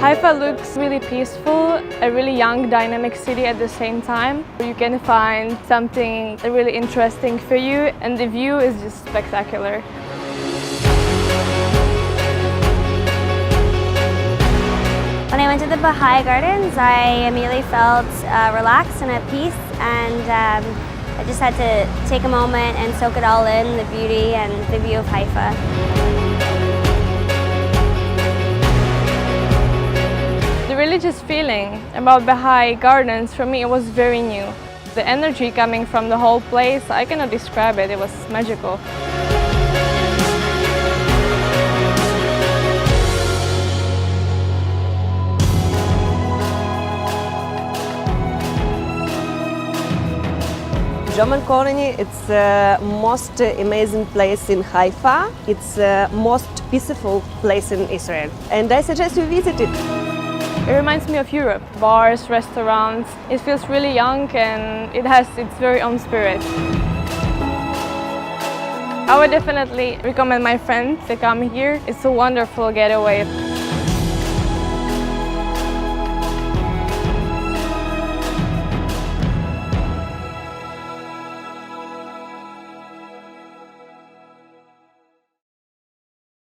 Haifa looks really peaceful, a really young, dynamic city at the same time. You can find something really interesting for you, and the view is just spectacular. When I went to the Baha'i Gardens, I immediately felt relaxed and at peace, and I just had to take a moment and soak it all in, the beauty and the view of Haifa. The religious feeling about Baha'i Gardens, for me, it was very new. The energy coming from the whole place, I cannot describe it, it was magical. German colony, it's the most amazing place in Haifa. It's the most peaceful place in Israel. And I suggest you visit it. It reminds me of Europe. Bars, restaurants. It feels really young and it has its very own spirit. I would definitely recommend my friends to come here. It's a wonderful getaway.